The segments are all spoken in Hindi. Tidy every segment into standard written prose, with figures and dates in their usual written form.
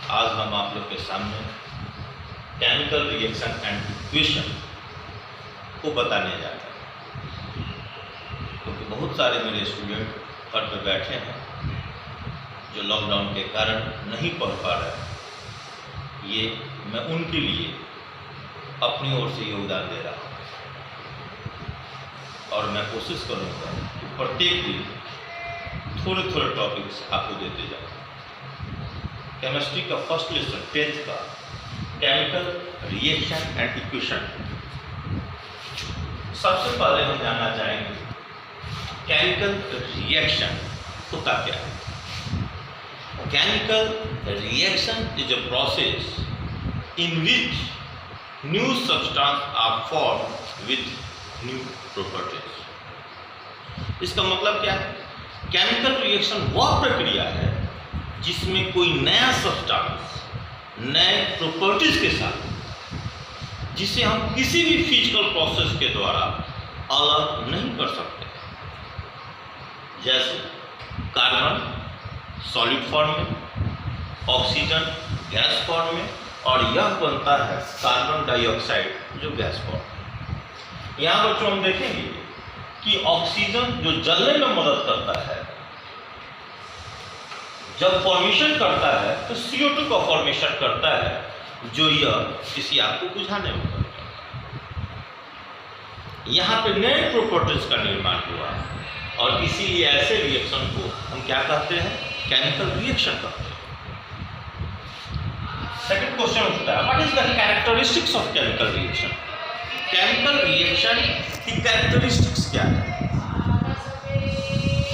आज हम आप लोग के सामने केमिकल रिएक्शन एंड इक्वेशन को बताने जा रहे हैं, क्योंकि बहुत सारे मेरे स्टूडेंट घर पे बैठे हैं जो लॉकडाउन के कारण नहीं पढ़ पा रहे हैं। ये मैं उनके लिए अपनी ओर से योगदान दे रहा हूँ और मैं कोशिश करूँगा कि प्रत्येक दिन थोड़े थोड़े टॉपिक्स आपको देते जाऊँ। केमिस्ट्री का फर्स्ट लेसन 10th का केमिकल रिएक्शन एंड इक्वेशन। सबसे पहले हम जानना चाहेंगे केमिकल रिएक्शन होता क्या है। Chemical reaction is a process in which new substance are form with new properties. इसका मतलब क्या है? केमिकल रिएक्शन वह प्रक्रिया है जिसमें कोई नया सब्सटेंस नए प्रॉपर्टीज के साथ, जिसे हम किसी भी फिजिकल प्रोसेस के द्वारा अलग नहीं कर सकते। जैसे कार्बन सॉलिड फॉर्म में, ऑक्सीजन गैस फॉर्म में, और यह बनता है कार्बन डाइऑक्साइड जो गैस फॉर्म में। यहाँ बच्चों हम देखेंगे कि ऑक्सीजन जो जलने में मदद करता है, जब फॉर्मेशन करता है तो CO2 का फॉर्मेशन करता है, जो यह किसी आग को बुझाने में मदद करता है। यहाँ पे नए प्रॉपर्टीज का निर्माण हुआ और इसीलिए ऐसे रिएक्शन को हम क्या कहते हैं? केमिकल रिएक्शन कहते हैं। सेकंड क्वेश्चन उठता है, what is the characteristics of chemical reaction? Chemical reaction की कैरेक्टरिस्टिक्स क्या है?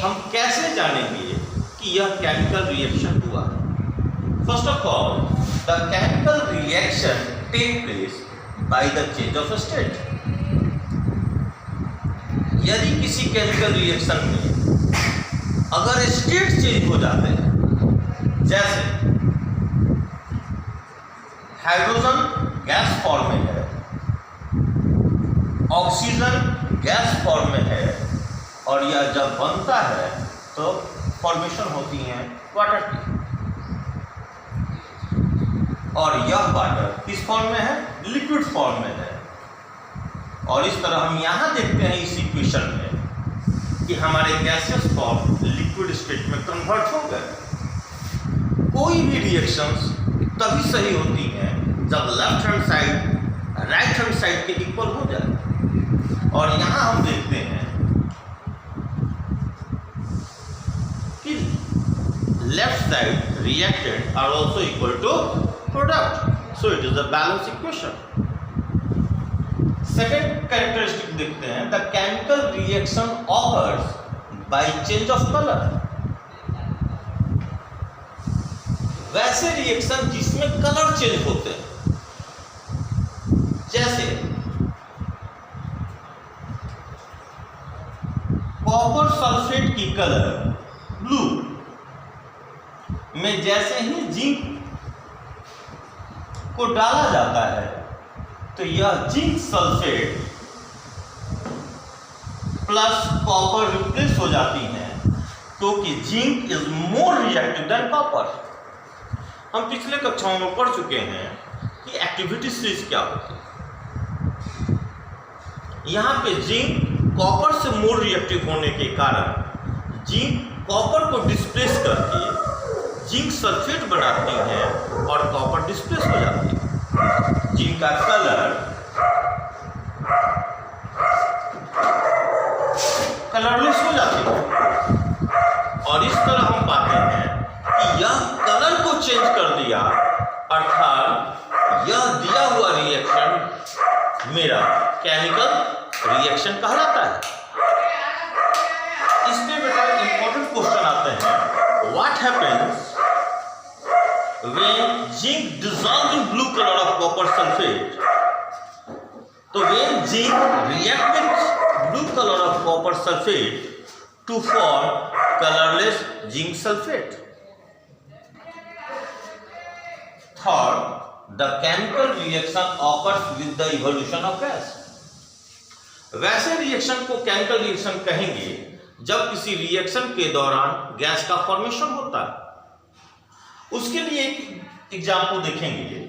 हम कैसे जानेंगे कि यह केमिकल रिएक्शन हुआ? First of all, the chemical reaction take place by the change of state. यदि किसी केमिकल रिएक्शन में अगर स्टेट चेंज हो जाते हैं, जैसे हाइड्रोजन गैस फॉर्म में है, ऑक्सीजन गैस फॉर्म में है, और यह जब बनता है तो फॉर्मेशन होती है वाटर की, और यह वाटर किस फॉर्म में है? लिक्विड फॉर्म में है। और इस तरह हम यहाँ देखते हैं इस इक्वेशन में कि हमारे गैसियस फॉर्म लिक्विड स्टेट में कन्वर्ट हो गए। कोई भी रिएक्शंस तभी सही होती हैं जब left hand side right hand side के इक्वल हो जाए। और यहाँ हम देखते हैं कि left side reactant are also equal to product, so it is a balance equation. Second characteristic देखते हैं, the chemical reaction occurs by change of colour. वैसे रिएक्शन जिसमें कलर चेंज होते हैं, जैसे कॉपर सल्फेट की कलर ब्लू में जैसे ही जिंक को डाला जाता है तो यह zinc sulphate plus copper replace हो जाती हैं, क्योंकि zinc is more reactive than copper. हम पिछले कक्षाओं में पढ़ चुके हैं कि एक्टिविटी सीरीज क्या होती है। यहाँ पे जिंक कॉपर से मोर रिएक्टिव होने के कारण जिंक कॉपर को डिस्प्लेस करके जिंक सल्फेट बनाती है और कॉपर डिस्प्लेस हो जाती है। जिंक का कलर कलरलेस हो जाती है, और इस तरह हम पाते हैं कि यह कलर को चेंज कर दिया, अर्थात यह दिया हुआ रिएक्शन मेरा केमिकल रिएक्शन कहलाता है। इसमें बेटा इंपॉर्टेंट क्वेश्चन आते हैं, what happens when zinc dissolved in blue color of copper sulfate? So when zinc react with blue color of copper sulfate to form colorless zinc sulfate. Third, the chemical reaction occurs with the evolution of gas. वैसे रिएक्शन को केमिकल रिएक्शन कहेंगे जब किसी रिएक्शन के दौरान गैस का फॉर्मेशन होता है। उसके लिए एग्जाम्पल देखेंगे।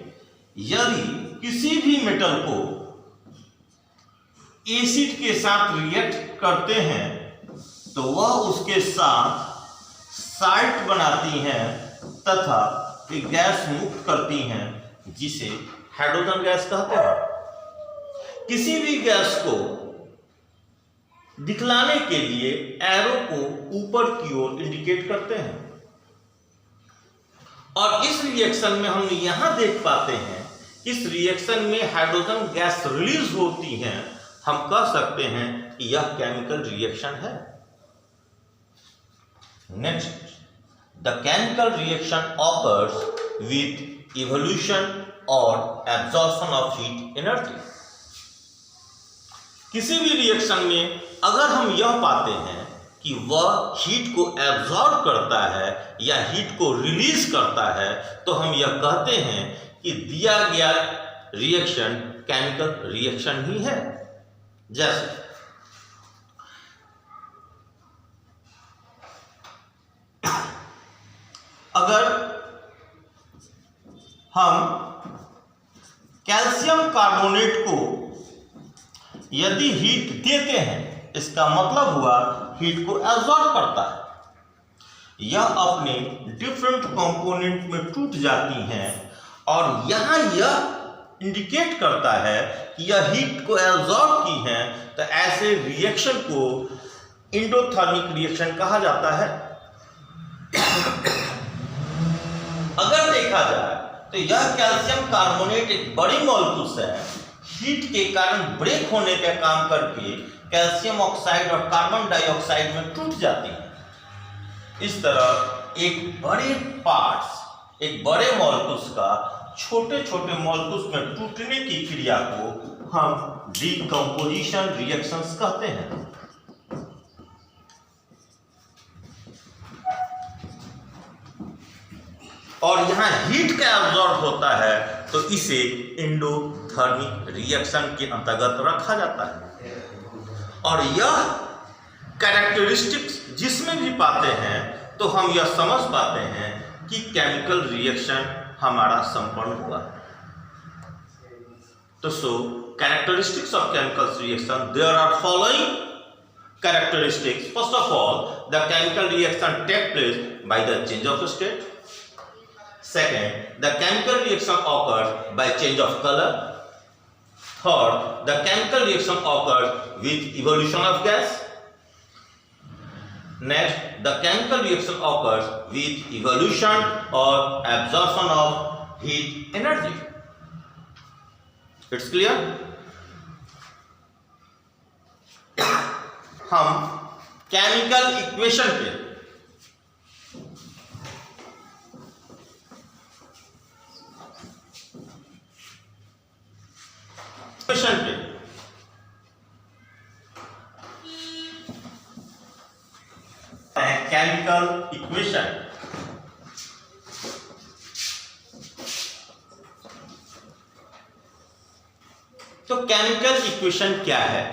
यदि किसी भी मेटल को एसिड के साथ रिएक्ट करते हैं तो वह उसके साथ साल्ट बनाती हैं तथा एक गैस मुक्त करती हैं जिसे हाइड्रोजन गैस कहते हैं। किसी भी गैस को दिखलाने के लिए एरो को ऊपर की ओर इंडिकेट करते हैं और इस रिएक्शन में हम यहां देख पाते हैं, इस रिएक्शन में हाइड्रोजन गैस रिलीज होती है। हम कह सकते हैं कि यह केमिकल रिएक्शन है। Next, the chemical reaction occurs with evolution और एब्जॉर्प्शन ऑफ हीट एनर्जी। किसी भी रिएक्शन में अगर हम यह पाते हैं कि वह हीट को एब्जॉर्ब करता है या हीट को रिलीज करता है तो हम यह कहते हैं कि दिया गया रिएक्शन केमिकल रिएक्शन ही है। जैसे अगर हम कैल्शियम कार्बोनेट को यदि हीट देते हैं, इसका मतलब हुआ हीट को एब्जॉर्ब करता है। यह अपने डिफरेंट कंपोनेंट में टूट जाती हैं और यहां यह इंडिकेट करता है कि यह हीट को एब्जॉर्ब की है, तो ऐसे रिएक्शन को एंडोथर्मिक रिएक्शन कहा जाता है। अगर देखा जाए तो यह कैल्शियम कार्बोनेट एक बड़ी मॉलिक्यूल्स है, हीट के कारण ब्रेक होने का काम करके कैल्शियम ऑक्साइड और कार्बन डाइऑक्साइड में टूट जाती है। इस तरह एक बड़े पार्ट्स, एक बड़े मॉलिक्यूल्स का छोटे छोटे मॉलिक्यूल्स में टूटने की क्रिया को हम डीकंपोजिशन रिएक्शंस कहते हैं। और यहां हीट का एब्जॉर्ब होता है तो इसे एंडोथर्मिक रिएक्शन के अंतर्गत रखा जाता है। और यह कैरेक्टरिस्टिक्स जिसमें भी पाते हैं तो हम यह समझ पाते हैं कि केमिकल रिएक्शन हमारा संपन्न हुआ। तो so characteristics of chemical reaction, there are following characteristics. First of all, the chemical reaction takes place by the change of state. Second, the chemical reaction occurs by change of color. Third, the chemical reaction occurs with evolution of gas. Next, the chemical reaction occurs with evolution or absorption of heat energy. It's clear? हम केमिकल इक्वेशन पे केमिकल इक्वेशन। तो केमिकल इक्वेशन क्या है?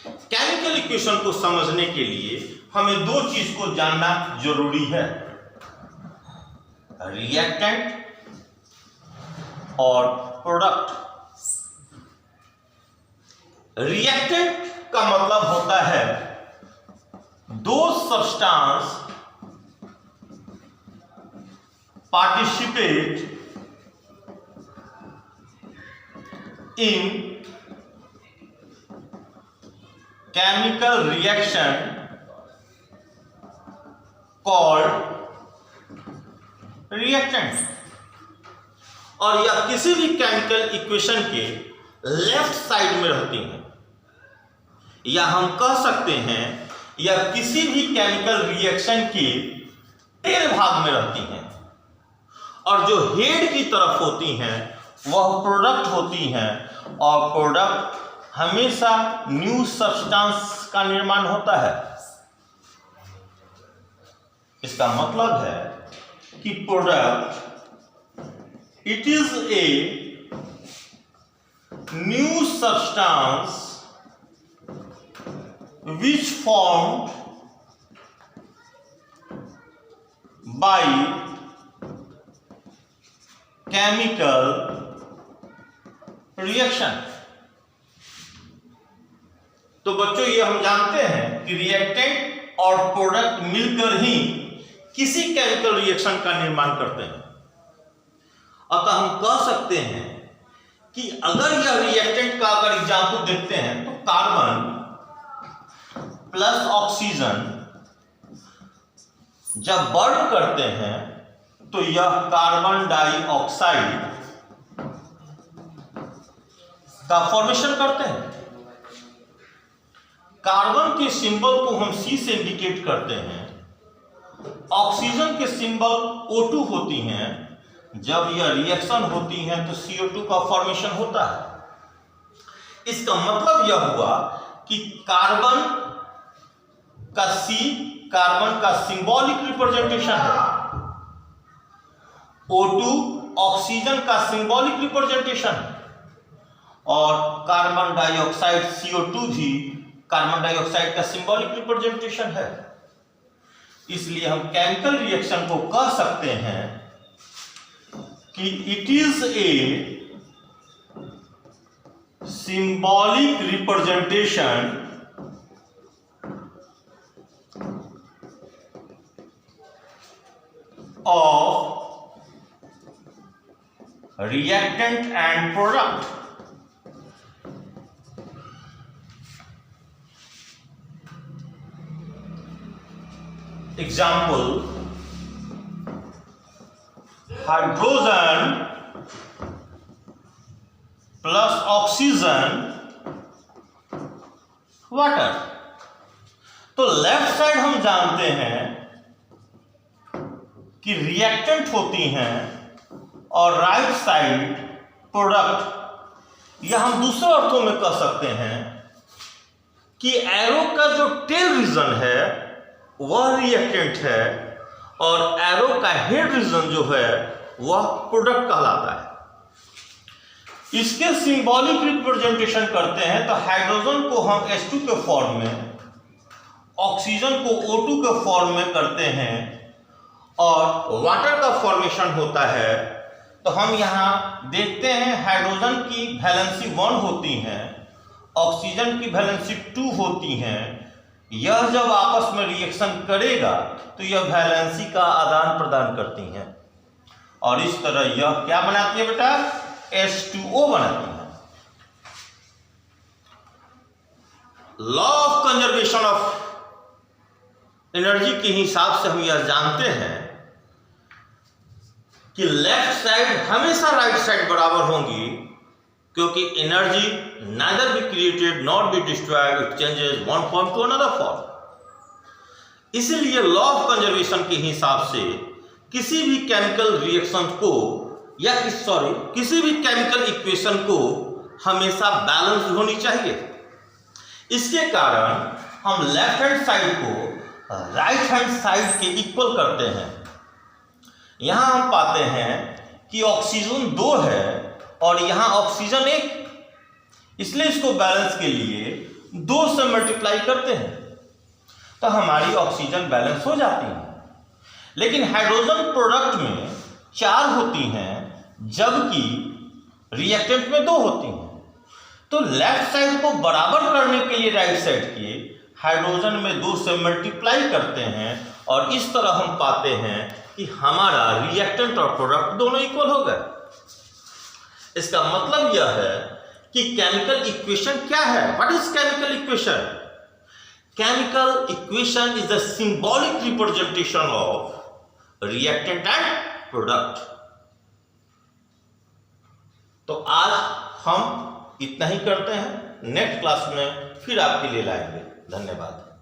केमिकल इक्वेशन को समझने के लिए हमें दो चीज को जानना जरूरी है, रिएक्टेंट और प्रोडक्ट। रिएक्टेंट का मतलब होता है दो substance participate in chemical reaction called reactant। और यह किसी भी केमिकल इक्वेशन के लेफ्ट साइड में रहती हैं, या हम कह सकते हैं यह किसी भी केमिकल रिएक्शन के टेल भाग में रहती हैं। और जो हेड की तरफ होती हैं वह प्रोडक्ट होती हैं, और प्रोडक्ट हमेशा न्यू सब्सटेंस का निर्माण होता है। इसका मतलब है कि product it is a new substance which formed by chemical reaction. तो बच्चों ये हम जानते हैं कि रिएक्टेंट और प्रोडक्ट मिलकर ही किसी केमिकल रिएक्शन का निर्माण करते हैं। अतः हम कह सकते हैं कि अगर यह रिएक्टेंट का अगर एग्जाम्पल देखते हैं तो कार्बन प्लस ऑक्सीजन जब बर्न करते हैं तो यह कार्बन डाइऑक्साइड का फॉर्मेशन करते हैं। कार्बन के सिंबल को हम C से इंडिकेट करते हैं, ऑक्सीजन के सिंबल O2 होती हैं। जब यह रिएक्शन होती है तो CO2 का फॉर्मेशन होता है। इसका मतलब यह हुआ कि कार्बन का C कार्बन का सिंबॉलिक रिप्रेजेंटेशन है, O2 ऑक्सीजन का सिंबॉलिक रिप्रेजेंटेशन है, और कार्बन डाइऑक्साइड CO2 भी कार्बन डाइऑक्साइड का सिंबॉलिक रिप्रेजेंटेशन है। इसलिए हम केमिकल रिएक्शन को कह सकते हैं कि it is a symbolic representation of reactant and product. Example, hydrogen plus oxygen water. तो लेफ्ट साइड हम जानते हैं कि रिएक्टेंट होती हैं और राइट साइड प्रोडक्ट। या हम दूसरे अर्थों में कह सकते हैं कि एरो का जो टेल रीजन है वह रिएक्टेंट है और एरो का हेड रीजन जो है वह प्रोडक्ट कहलाता है। इसके सिंबॉलिक रिप्रेजेंटेशन करते हैं तो हाइड्रोजन को हम H2 के फॉर्म में, ऑक्सीजन को O2 के फॉर्म में करते हैं और वाटर का फॉर्मेशन होता है। तो हम यहाँ देखते हैं हाइड्रोजन की वैलेंसी 1 होती है, ऑक्सीजन की वैलेंसी 2 होती हैं। यह जब आपस में रिएक्शन करेगा तो यह वैलेंसी का आदान प्रदान करती हैं और इस तरह यह क्या बनाती है बेटा, H2O बनाती है। Law of conservation of energy के हिसाब से हम यह जानते हैं कि लेफ्ट साइड हमेशा राइट साइड बराबर होंगी, क्योंकि energy neither be created not be destroyed, it changes one form to another form. इसलिए लॉ ऑफ कंजर्वेशन के हिसाब से किसी भी केमिकल रिएक्शन को या किसी भी केमिकल इक्वेशन को हमेशा बैलेंस होनी चाहिए। इसके कारण हम लेफ्ट हैंड साइड को राइट हैंड साइड के इक्वल करते हैं। यहां हम पाते हैं कि ऑक्सीजन 2 है और यहां ऑक्सीजन 1, इसलिए इसको बैलेंस के लिए 2 से मल्टीप्लाई करते हैं तो हमारी ऑक्सीजन बैलेंस हो जाती है। लेकिन हाइड्रोजन प्रोडक्ट में 4 होती हैं जबकि रिएक्टेंट में 2 होती हैं। तो लेफ्ट साइड को बराबर करने के लिए राइट साइड के हाइड्रोजन में 2 से मल्टीप्लाई करते हैं और इस तरह हम पाते हैं कि हमारा रिएक्टेंट और प्रोडक्ट दोनों इक्वल हो गए। इसका मतलब यह है कि केमिकल इक्वेशन क्या है। What is chemical equation? Chemical equation is the symbolic representation of reactant and product. तो आज हम इतना ही करते हैं, नेक्स्ट क्लास में फिर आपके लिए लाएंगे। धन्यवाद।